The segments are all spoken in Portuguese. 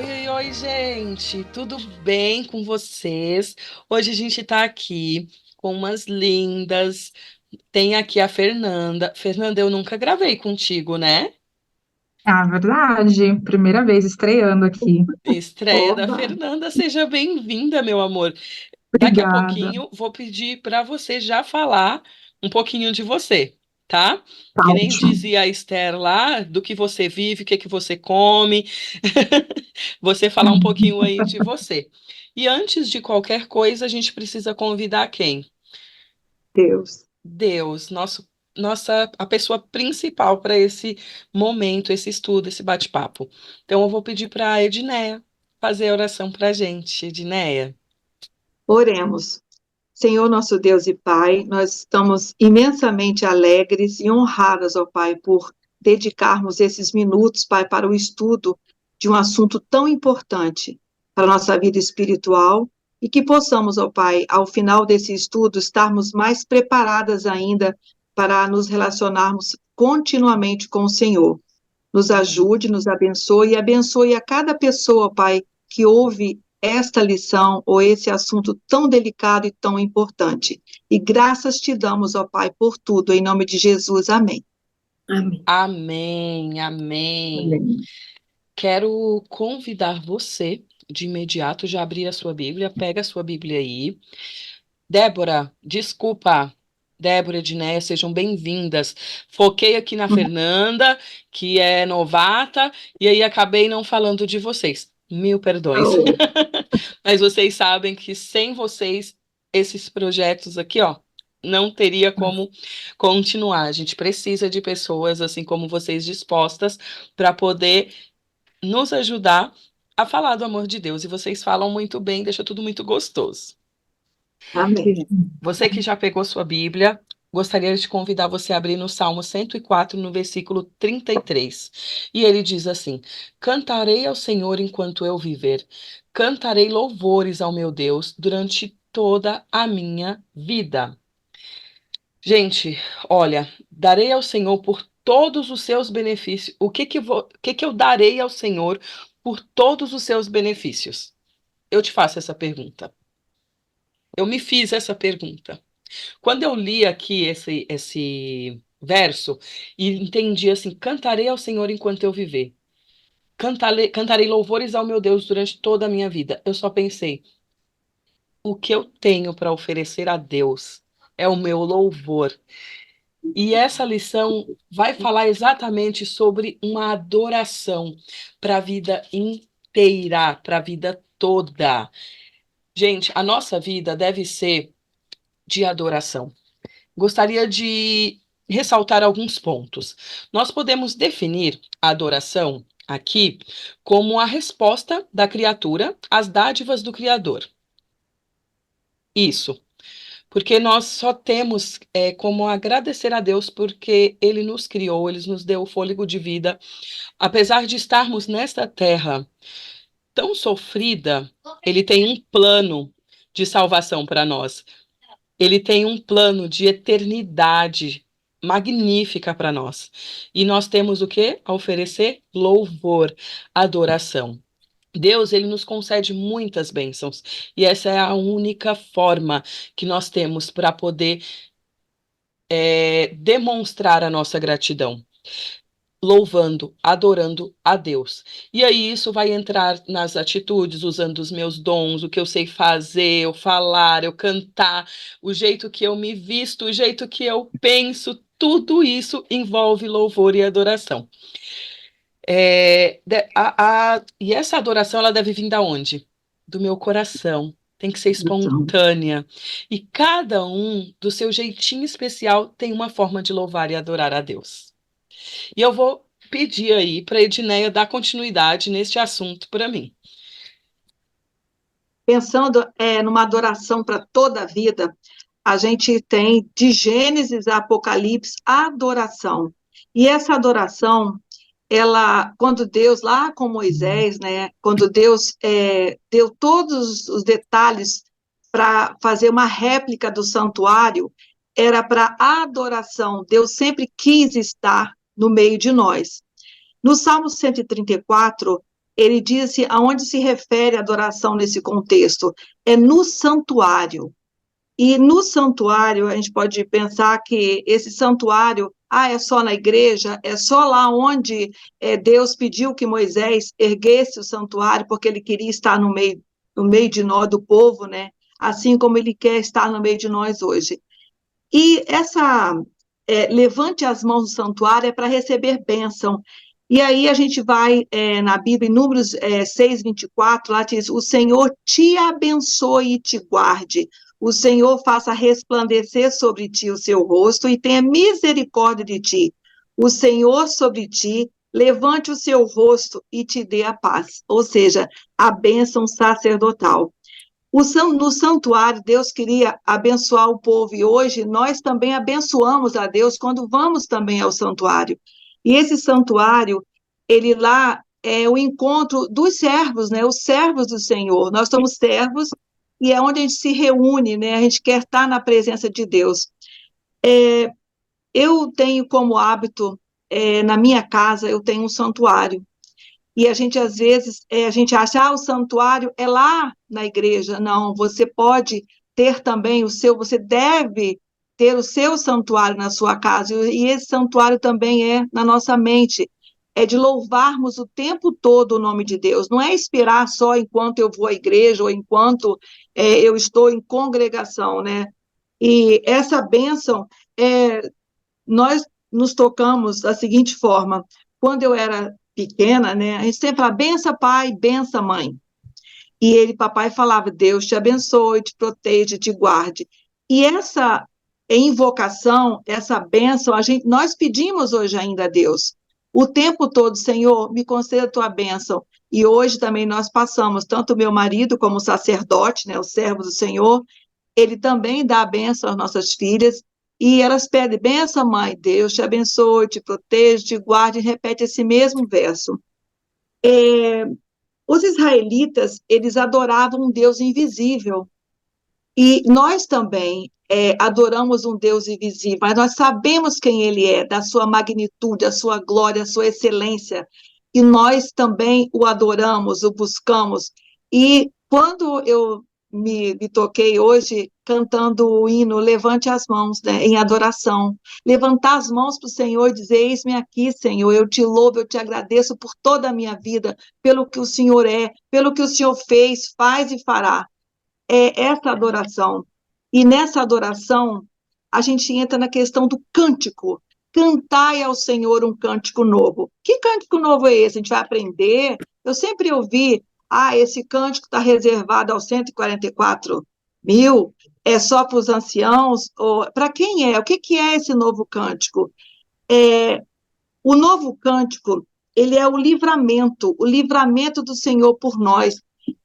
Oi, gente, tudo bem com vocês? Hoje a gente tá aqui com umas lindas. Tem aqui a Fernanda. Fernanda, eu nunca gravei contigo, né? Ah, verdade. Primeira vez estreando aqui. Estreia da Oba! Fernanda, seja bem-vinda, meu amor. Daqui a Obrigada. pouquinho vou pedir para você já falar um pouquinho de você, tá? Tá Que nem ótimo. dizia a Esther lá, do que você vive, o que que você come. Você falar um pouquinho aí de você. E antes de qualquer coisa, a gente precisa convidar quem? Deus. Deus, a pessoa principal para esse momento, esse estudo, esse bate-papo. Então eu vou pedir para a Edneia fazer a oração para a gente. Edneia. Oremos. Senhor nosso Deus e Pai, nós estamos imensamente alegres e honradas, ó Pai, por dedicarmos esses minutos, Pai, para o estudo de um assunto tão importante para a nossa vida espiritual e que possamos, ó Pai, ao final desse estudo, estarmos mais preparadas ainda para nos relacionarmos continuamente com o Senhor. Nos ajude, nos abençoe e abençoe a cada pessoa, Pai, que ouve esta lição ou esse assunto tão delicado e tão importante. E graças te damos, ó Pai, por tudo, em nome de Jesus. Amém. Amém. Amém, amém. Amém. Quero convidar você de imediato já abrir a sua Bíblia, pega a sua Bíblia aí. Débora, desculpa. Débora e Edneia, sejam bem-vindas. Foquei aqui na Fernanda, que é novata, e aí acabei não falando de vocês. Mil perdões. Oh, Mas vocês sabem que sem vocês, esses projetos aqui, ó, não teria como continuar. A gente precisa de pessoas assim como vocês dispostas para poder nos ajudar a falar do amor de Deus. E vocês falam muito bem, deixa tudo muito gostoso. amém. Você que já pegou sua Bíblia, gostaria de convidar você a abrir no Salmo 104, no versículo 33. E ele diz assim: Cantarei ao Senhor enquanto eu viver, cantarei louvores ao meu Deus durante toda a minha vida. Gente, olha, darei ao Senhor por todos os seus benefícios. O que que eu darei ao Senhor por todos os seus benefícios? Eu te faço essa pergunta. Eu me fiz essa pergunta. Quando eu li aqui esse verso e entendi assim: cantarei ao Senhor enquanto eu viver, cantarei louvores ao meu Deus durante toda a minha vida. Eu só pensei: o que eu tenho para oferecer a Deus é o meu louvor. E essa lição vai falar exatamente sobre uma adoração para a vida inteira, para a vida toda. Gente, a nossa vida deve ser de adoração. Gostaria de ressaltar alguns pontos. Nós podemos definir a adoração aqui como a resposta da criatura às dádivas do Criador. Isso, porque nós só temos como agradecer a Deus porque Ele nos criou, Ele nos deu o fôlego de vida. Apesar de estarmos nesta terra tão sofrida, Ele tem um plano de salvação para nós. Ele tem um plano de eternidade magnífica para nós. E nós temos o quê? A oferecer louvor, adoração. Deus, ele nos concede muitas bênçãos, e essa é a única forma que nós temos para poder demonstrar a nossa gratidão, louvando, adorando a Deus. E aí isso vai entrar nas atitudes, usando os meus dons, o que eu sei fazer, eu falar, eu cantar, o jeito que eu me visto, o jeito que eu penso, tudo isso envolve louvor e adoração. E essa adoração ela deve vir da onde? Do meu coração. Tem que ser Então, espontânea. E cada um, do seu jeitinho especial, tem uma forma de louvar e adorar a Deus. E eu vou pedir aí para a Edneia dar continuidade neste assunto para mim. pensando numa adoração para toda a vida, a gente tem de Gênesis a Apocalipse a adoração. E essa adoração ela, quando Deus, lá com Moisés, né, quando Deus deu todos os detalhes para fazer uma réplica do santuário, era para adoração. Deus sempre quis estar no meio de nós. No Salmo 134, ele diz assim, aonde se refere a adoração nesse contexto? É no santuário. E no santuário, a gente pode pensar que esse santuário, é só na igreja, é só lá onde Deus pediu que Moisés erguesse o santuário, porque ele queria estar no meio de nós, do povo, né? Assim como ele quer estar no meio de nós hoje. E levante as mãos do santuário é para receber bênção. E aí a gente vai na Bíblia, em Números 6:24, lá diz, o Senhor te abençoe e te guarde. O Senhor faça resplandecer sobre ti o seu rosto e tenha misericórdia de ti. O Senhor sobre ti levante o seu rosto e te dê a paz. Ou seja, a bênção sacerdotal. No santuário, Deus queria abençoar o povo, e hoje nós também abençoamos a Deus quando vamos também ao santuário. E esse santuário, ele lá é o encontro dos servos, né? Os servos do Senhor. Nós somos servos e é onde a gente se reúne, né? A gente quer estar na presença de Deus. Eu tenho como hábito, na minha casa, eu tenho um santuário. E a gente, às vezes, a gente acha, o santuário é lá na igreja. Não, você pode ter também você deve ter o seu santuário na sua casa, e esse santuário também é na nossa mente, é de louvarmos o tempo todo o nome de Deus, não é esperar só enquanto eu vou à igreja, ou enquanto eu estou em congregação, né? E essa bênção, nós nos tocamos da seguinte forma, quando eu era pequena, né, a gente sempre fala, bença pai, bença mãe. E papai falava, Deus te abençoe, te proteja, te guarde. E essa invocação, essa bênção, nós pedimos hoje ainda a Deus. O tempo todo, Senhor, me conceda a tua bênção. E hoje também nós passamos, tanto o meu marido como o sacerdote, né, o servo do Senhor, ele também dá a bênção às nossas filhas, e elas pedem, benção, mãe, Deus te abençoe, te proteja, te guarde, e repete esse mesmo verso. Os israelitas, eles adoravam um Deus invisível, e nós também adoramos um Deus invisível, mas nós sabemos quem ele é, da sua magnitude, a sua glória, a sua excelência, e nós também o adoramos, o buscamos. E quando eu me toquei hoje cantando o hino Levante as Mãos, né, em adoração, levantar as mãos para o Senhor e dizer, eis-me aqui, Senhor, eu te louvo, eu te agradeço por toda a minha vida, pelo que o Senhor é, pelo que o Senhor fez, faz e fará. É essa adoração. E nessa adoração, a gente entra na questão do cântico. Cantai ao Senhor um cântico novo. Que cântico novo é esse? A gente vai aprender? Eu sempre ouvi, esse cântico está reservado aos 144.000, é só para os anciãos? Para quem é? O que é esse novo cântico? O novo cântico, ele é o livramento do Senhor por nós.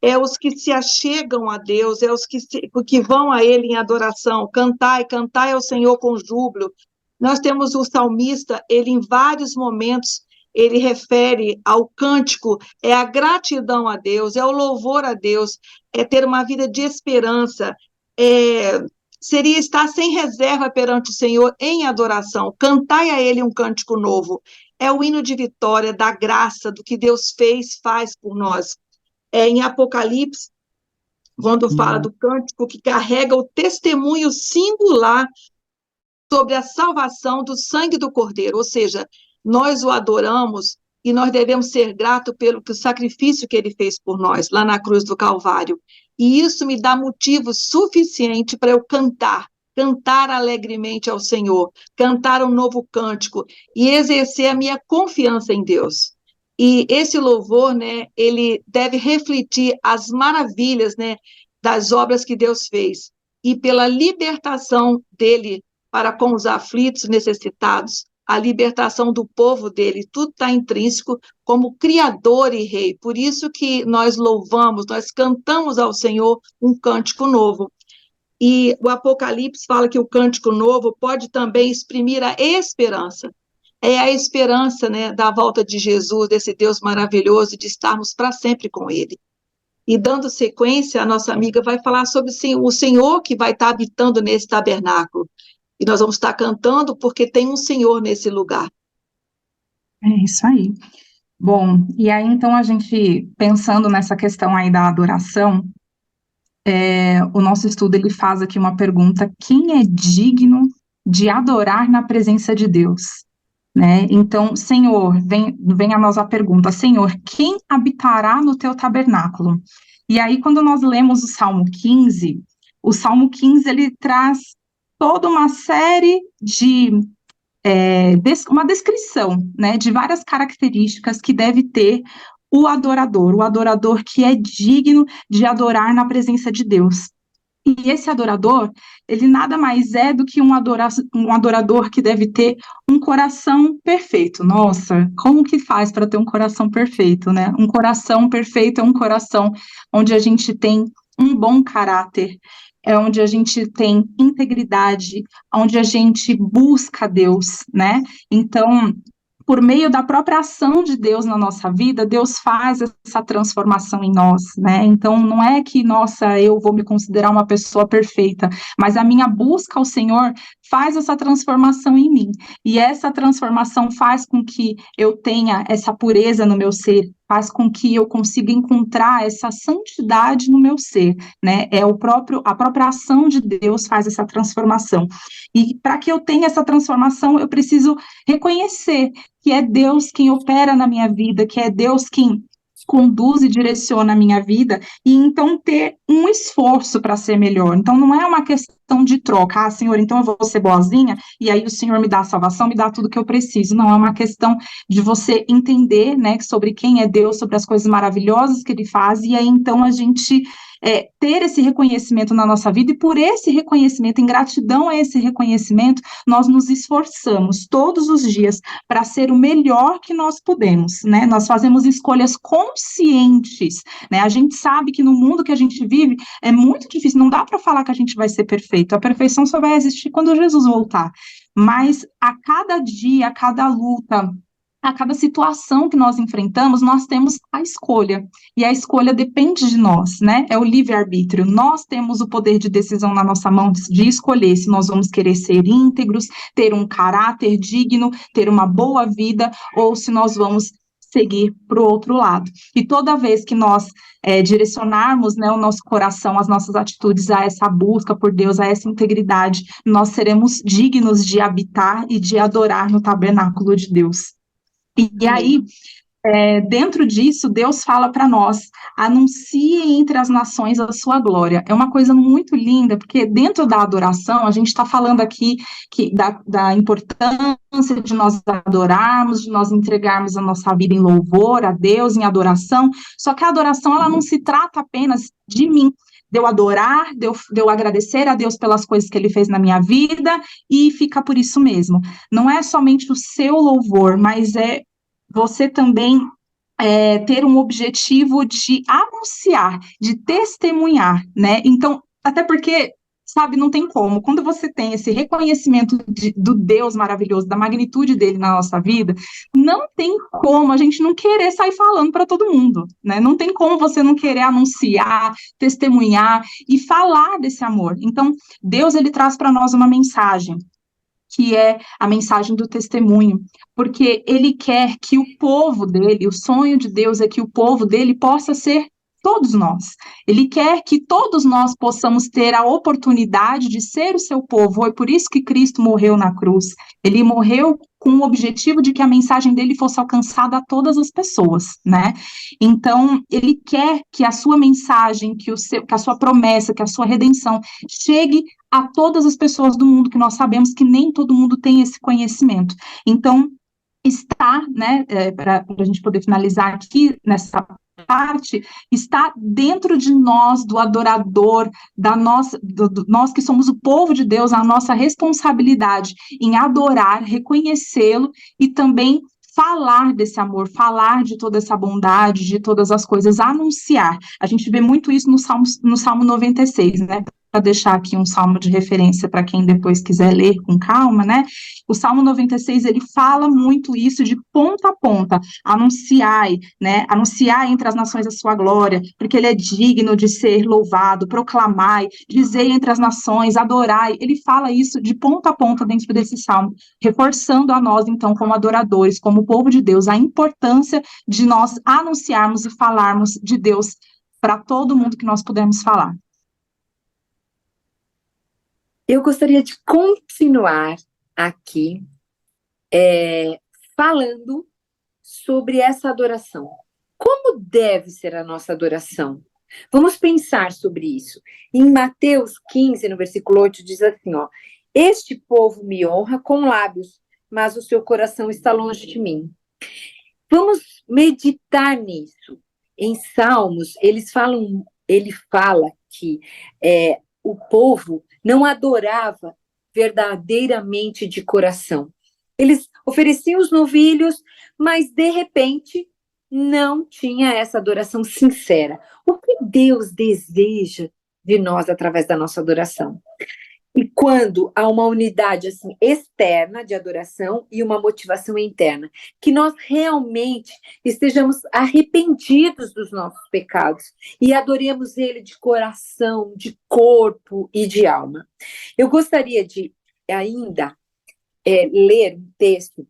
É os que se achegam a Deus, é os que vão a Ele em adoração. Cantai, cantai ao Senhor com júbilo. Nós temos o salmista, ele em vários momentos, ele refere ao cântico, é a gratidão a Deus, é o louvor a Deus, é ter uma vida de esperança, seria estar sem reserva perante o Senhor em adoração. Cantai a Ele um cântico novo. É o hino de vitória, da graça, do que Deus fez, faz por nós. Em Apocalipse, quando fala do cântico que carrega o testemunho singular sobre a salvação do sangue do Cordeiro, ou seja, nós o adoramos e nós devemos ser gratos pelo sacrifício que ele fez por nós, lá na cruz do Calvário. E isso me dá motivo suficiente para eu cantar alegremente ao Senhor, cantar um novo cântico e exercer a minha confiança em Deus. E esse louvor, né, ele deve refletir as maravilhas, né, das obras que Deus fez e pela libertação dele para com os aflitos, necessitados, a libertação do povo dele, tudo está intrínseco como Criador e Rei. Por isso que nós louvamos, nós cantamos ao Senhor um cântico novo. E o Apocalipse fala que o cântico novo pode também exprimir a esperança. É a esperança, né, da volta de Jesus, desse Deus maravilhoso, de estarmos para sempre com Ele. E dando sequência, a nossa amiga vai falar sobre o Senhor que vai estar habitando nesse tabernáculo. E nós vamos estar cantando porque tem um Senhor nesse lugar. É isso aí. Bom, e aí então a gente, pensando nessa questão aí da adoração, o nosso estudo ele faz aqui uma pergunta: quem é digno de adorar na presença de Deus? Né? Então, Senhor, vem a nós a pergunta: Senhor, quem habitará no teu tabernáculo? E aí, quando nós lemos o Salmo 15 ele traz toda uma série de uma descrição, né, de várias características que deve ter o adorador que é digno de adorar na presença de Deus. E esse adorador, ele nada mais é do que um adorador que deve ter um coração perfeito. Nossa, como que faz para ter um coração perfeito, né? Um coração perfeito é um coração onde a gente tem um bom caráter, é onde a gente tem integridade, onde a gente busca Deus, né? Então, por meio da própria ação de Deus na nossa vida, Deus faz essa transformação em nós, né? Então, não é que, nossa, eu vou me considerar uma pessoa perfeita, mas a minha busca ao Senhor faz essa transformação em mim. E essa transformação faz com que eu tenha essa pureza no meu ser, faz com que eu consiga encontrar essa santidade no meu ser, né? A própria ação de Deus faz essa transformação. E para que eu tenha essa transformação, eu preciso reconhecer que é Deus quem opera na minha vida, que é Deus quem conduz e direciona a minha vida, e então ter um esforço para ser melhor. Então não é uma questão de troca, Senhor, então eu vou ser boazinha, e aí o Senhor me dá a salvação, me dá tudo que eu preciso. Não, é uma questão de você entender, né, sobre quem é Deus, sobre as coisas maravilhosas que Ele faz, e aí então a gente ter esse reconhecimento na nossa vida, e por esse reconhecimento, em gratidão a esse reconhecimento, nós nos esforçamos todos os dias para ser o melhor que nós podemos, né? Nós fazemos escolhas conscientes, né? A gente sabe que no mundo que a gente vive é muito difícil, não dá para falar que a gente vai ser perfeito, a perfeição só vai existir quando Jesus voltar. Mas a cada dia, a cada luta, a cada situação que nós enfrentamos, nós temos a escolha, e a escolha depende de nós, né? É o livre-arbítrio. Nós temos o poder de decisão na nossa mão de escolher se nós vamos querer ser íntegros, ter um caráter digno, ter uma boa vida, ou se nós vamos seguir para o outro lado. E toda vez que nós direcionarmos, né, o nosso coração, as nossas atitudes a essa busca por Deus, a essa integridade, nós seremos dignos de habitar e de adorar no tabernáculo de Deus. E aí, dentro disso, Deus fala para nós: anuncie entre as nações a sua glória. É uma coisa muito linda, porque dentro da adoração, a gente está falando aqui da importância de nós adorarmos, de nós entregarmos a nossa vida em louvor a Deus, em adoração. Só que a adoração, ela não se trata apenas de mim, de eu adorar, de eu agradecer a Deus pelas coisas que Ele fez na minha vida, e fica por isso mesmo. Não é somente o seu louvor, mas é você também ter um objetivo de anunciar, de testemunhar, né? Então, até porque, sabe, não tem como. Quando você tem esse reconhecimento do Deus maravilhoso, da magnitude dele na nossa vida, não tem como a gente não querer sair falando para todo mundo, né? Não tem como você não querer anunciar, testemunhar e falar desse amor. Então, Deus, ele traz para nós uma mensagem, que é a mensagem do testemunho, porque ele quer que o povo dele, o sonho de Deus é que o povo dele possa ser todos nós. Ele quer que todos nós possamos ter a oportunidade de ser o seu povo. Foi por isso que Cristo morreu na cruz. Ele morreu com o objetivo de que a mensagem dele fosse alcançada a todas as pessoas, né? Então, ele quer que a sua mensagem, que a sua promessa, que a sua redenção chegue a todas as pessoas do mundo, que nós sabemos que nem todo mundo tem esse conhecimento. Então, está, né, para a gente poder finalizar aqui nessa parte, está dentro de nós, do adorador, nós que somos o povo de Deus, a nossa responsabilidade em adorar, reconhecê-lo e também falar desse amor, falar de toda essa bondade, de todas as coisas, anunciar. A gente vê muito isso no Salmo 96, né? para deixar aqui um salmo de referência para quem depois quiser ler com calma, né? O Salmo 96, ele fala muito isso de ponta a ponta, anunciai, né? Anunciai entre as nações a sua glória, porque ele é digno de ser louvado, proclamai, dizei entre as nações, adorai. Ele fala isso de ponta a ponta dentro desse salmo, reforçando a nós, então, como adoradores, como povo de Deus, a importância de nós anunciarmos e falarmos de Deus para todo mundo que nós pudermos falar. Eu gostaria de continuar aqui falando sobre essa adoração. Como deve ser a nossa adoração? Vamos pensar sobre isso. Em Mateus 15, no versículo 8, diz assim, ó: este povo me honra com lábios, mas o seu coração está longe de mim. Vamos meditar nisso. Em Salmos, ele fala que o povo não adorava verdadeiramente de coração. Eles ofereciam os novilhos, mas de repente não tinha essa adoração sincera. O que Deus deseja de nós através da nossa adoração? E quando há uma unidade assim externa de adoração e uma motivação interna, que nós realmente estejamos arrependidos dos nossos pecados e adoremos Ele de coração, de corpo e de alma. Eu gostaria de ainda ler um texto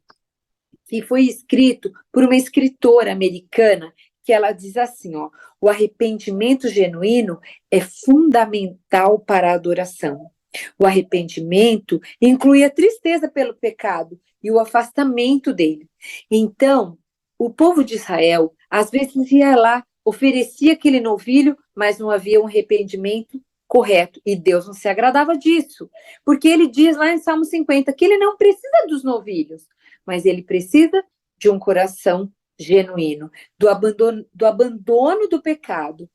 que foi escrito por uma escritora americana, que ela diz assim, ó: o arrependimento genuíno é fundamental para a adoração. O arrependimento inclui a tristeza pelo pecado e o afastamento dele. Então, o povo de Israel, às vezes ia lá, oferecia aquele novilho, mas não havia um arrependimento correto. E Deus não se agradava disso. Porque ele diz lá em Salmo 50 que ele não precisa dos novilhos, mas ele precisa de um coração genuíno, do abandono do pecado.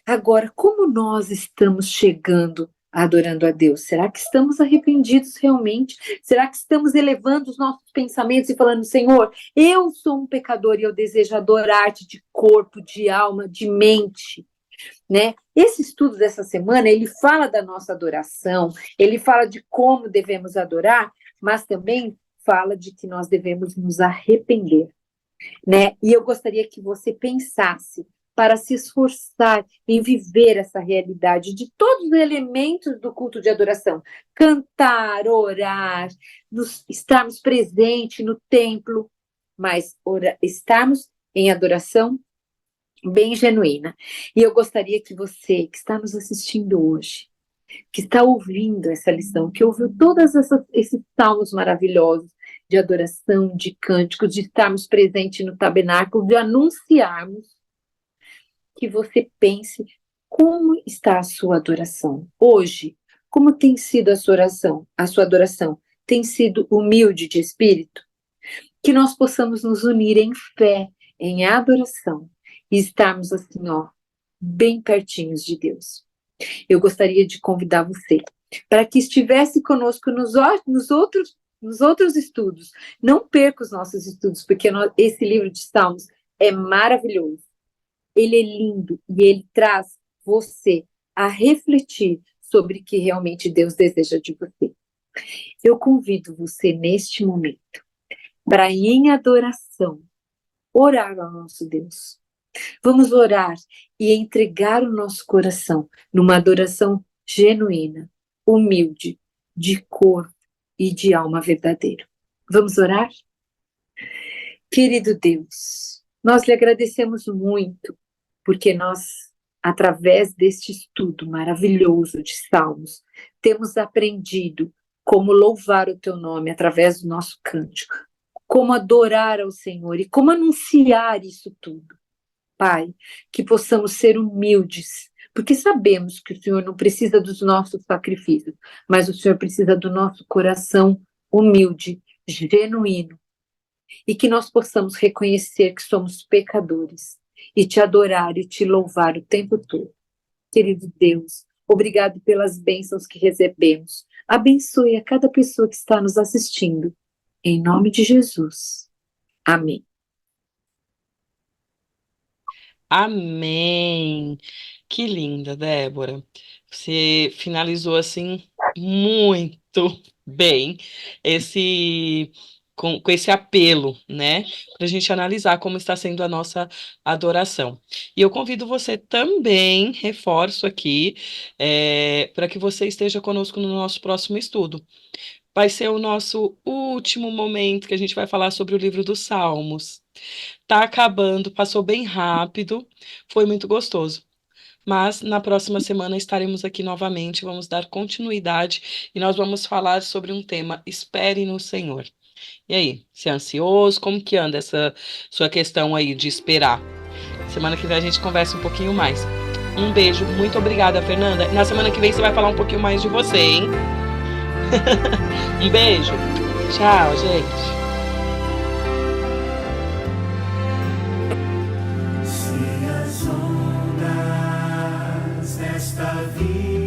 Agora, como nós estamos chegando adorando a Deus? Será que estamos arrependidos realmente? Será que estamos elevando os nossos pensamentos e falando, Senhor, eu sou um pecador e eu desejo adorar-te de corpo, de alma, de mente, né? Esse estudo dessa semana, ele fala da nossa adoração, ele fala de como devemos adorar, mas também fala de que nós devemos nos arrepender, né? E eu gostaria que você pensasse para se esforçar em viver essa realidade de todos os elementos do culto de adoração. Cantar, orar, estarmos presentes no templo, mas estarmos em adoração bem genuína. E eu gostaria que você, que está nos assistindo hoje, que está ouvindo essa lição, que ouviu todos esses salmos maravilhosos de adoração, de cânticos, de estarmos presentes no tabernáculo, de anunciarmos, que você pense como está a sua adoração hoje, como tem sido a sua oração, a sua adoração tem sido humilde de espírito, que nós possamos nos unir em fé, em adoração e estarmos assim, ó, bem pertinhos de Deus. Eu gostaria de convidar você para que estivesse conosco nos outros estudos. Não perca os nossos estudos, porque esse livro de Salmos é maravilhoso. Ele é lindo e ele traz você a refletir sobre o que realmente Deus deseja de você. Eu convido você neste momento para, em adoração, orar ao nosso Deus. Vamos orar e entregar o nosso coração numa adoração genuína, humilde, de corpo e de alma verdadeiro. Vamos orar? Querido Deus, nós lhe agradecemos muito, porque nós, através deste estudo maravilhoso de Salmos, temos aprendido como louvar o teu nome através do nosso cântico, como adorar ao Senhor e como anunciar isso tudo. Pai, que possamos ser humildes, porque sabemos que o Senhor não precisa dos nossos sacrifícios, mas o Senhor precisa do nosso coração humilde, genuíno, e que nós possamos reconhecer que somos pecadores e te adorar e te louvar o tempo todo. Querido Deus, obrigado pelas bênçãos que recebemos. Abençoe a cada pessoa que está nos assistindo. Em nome de Jesus. Amém. Amém. Que linda, Débora. Você finalizou assim muito bem esse com esse apelo, né, para a gente analisar como está sendo a nossa adoração. E eu convido você também, reforço aqui, para que você esteja conosco no nosso próximo estudo. Vai ser o nosso último momento que a gente vai falar sobre o livro dos Salmos. Tá acabando, passou bem rápido, foi muito gostoso. Mas na próxima semana estaremos aqui novamente, vamos dar continuidade e nós vamos falar sobre um tema: espere no Senhor. E aí, você é ansioso? Como que anda essa sua questão aí de esperar? Semana que vem a gente conversa um pouquinho mais. Um beijo, muito obrigada, Fernanda. Na semana que vem você vai falar um pouquinho mais de você, hein? Um beijo. Tchau, gente. Se as ondas desta vida